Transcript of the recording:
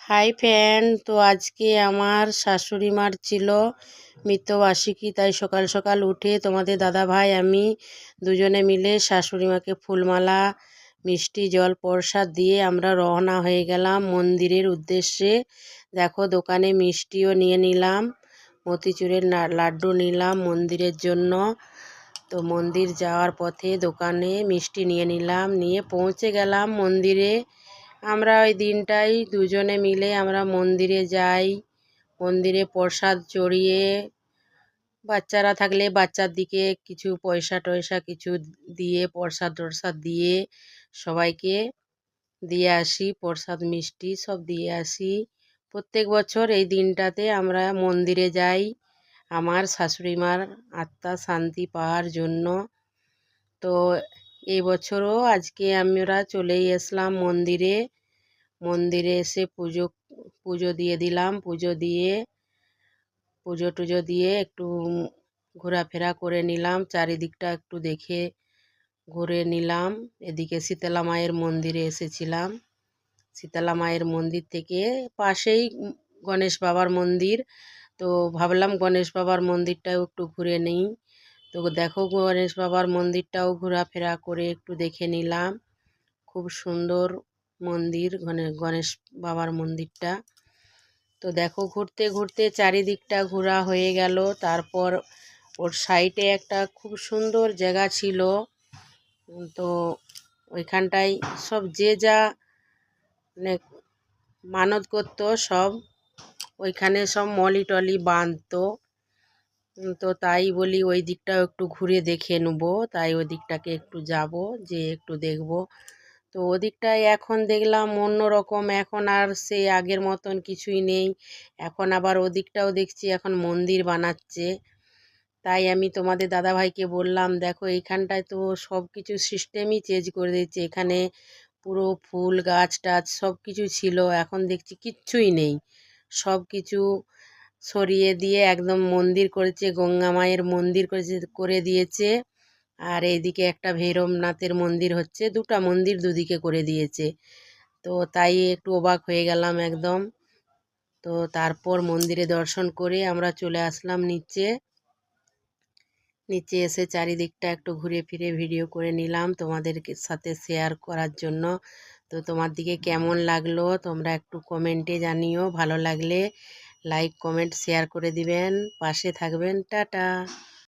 Hi friend, তো আজকে আমার শাশুড়ি মার ছিল মৃত্যুবার্ষিকী। তাই সকাল সকাল উঠে তোমাদের দাদা ভাই আমি দুজনে মিলে শাশুড়ি মাকে ফুলমালা মিষ্টি জল প্রসাদ দিয়ে আমরা রওনা হয়ে গেলাম মন্দিরের উদ্দেশ্যে। দেখো, দোকানে মিষ্টিও নিয়ে নিলাম, মতিচুরের লাড্ডু নিলাম মন্দিরের জন্য। তো মন্দির যাওয়ার পথে দোকানে মিষ্টি নিয়ে নিলাম, নিয়ে পৌঁছে গেলাম মন্দিরে। আমরা ওই দিনটাই দুজনে মিলে আমরা মন্দিরে যাই। মন্দিরে প্রসাদ চড়িয়ে বাচ্চারা থাকলে বাচ্চার দিকে কিছু পয়সা টয়সা কিছু দিয়ে প্রসাদ টরসাদ দিয়ে সবাইকে দিয়ে আসি, প্রসাদ মিষ্টি সব দিয়ে আসি। প্রত্যেক বছর এই দিনটাতে আমরা মন্দিরে যাই আমার শাশুড়ি মার আত্মা শান্তি পাওয়ার জন্য। তো এই বছরও আজকে আমরা চলেই আসলাম মন্দিরে। মন্দিরে এসে পুজো দিয়ে দিলাম, পুজো টুজো দিয়ে একটু ঘোরাফেরা করে নিলাম, চারিদিকটা একটু দেখে ঘুরে নিলাম। এদিকে শীতলা মায়ের মন্দিরে এসেছিলাম। শীতলা মায়ের মন্দির থেকে পাশেই গণেশ বাবার মন্দির, তো ভাবলাম গণেশ বাবার মন্দিরটাও একটু ঘুরে নিই। তো দেখো, গণেশ বাবার মন্দিরটাও ঘোরাফেরা করে একটু দেখে নিলাম। খুব সুন্দর মন্দির গণেশ বাবার মন্দিরটা। তো দেখো, ঘুরতে ঘুরতে চারিদিকটা ঘোরা হয়ে গেল। তারপর ওর সাইডে একটা খুব সুন্দর জায়গা ছিল। তো ওইখানটায় সব যে যা মানে মানত করতো সব ওইখানে সব মলি টলি বাঁধতো। তো তাই বলি ওই দিকটাও একটু ঘুরে দেখে নেবো, তাই ওই দিকটাকে একটু যাব, যে একটু দেখব। তো ওদিকটায় এখন দেখলাম অন্যরকম, এখন আর সে আগের মতন কিছুই নেই। এখন আবার ওদিকটাও দেখছি এখন মন্দির বানাচ্ছে। তাই আমি তোমাদের দাদাভাইকে বললাম, দেখো এইখানটায় তো সব কিছু সিস্টেমই চেঞ্জ করে দিচ্ছে। এখানে পুরো ফুল গাছ টাছ সব কিছু ছিল, এখন দেখছি কিচ্ছুই নেই। সব কিছু সরিয়ে দিয়ে একদম মন্দির করেছে, গঙ্গা মায়ের মন্দির করে দিয়েছে। আর এইদিকে একটা ভৈরবনাথের মন্দির হচ্ছে, দুটা মন্দির দুদিকে করে দিয়েছে। তো তাই একটু অবাক হয়ে গেলাম একদম। তো তারপর মন্দিরে দর্শন করে আমরা চলে আসলাম নিচে। নিচে এসে চারিদিকটা একটু ঘুরে ফিরে ভিডিও করে নিলাম তোমাদের সাথে শেয়ার করার জন্য। তো তোমার দিকে কেমন লাগলো তোমরা একটু কমেন্টে জানিও, ভালো লাগলে লাইক কমেন্ট শেয়ার করে দিবেন, পাশে থাকবেন। টাটা।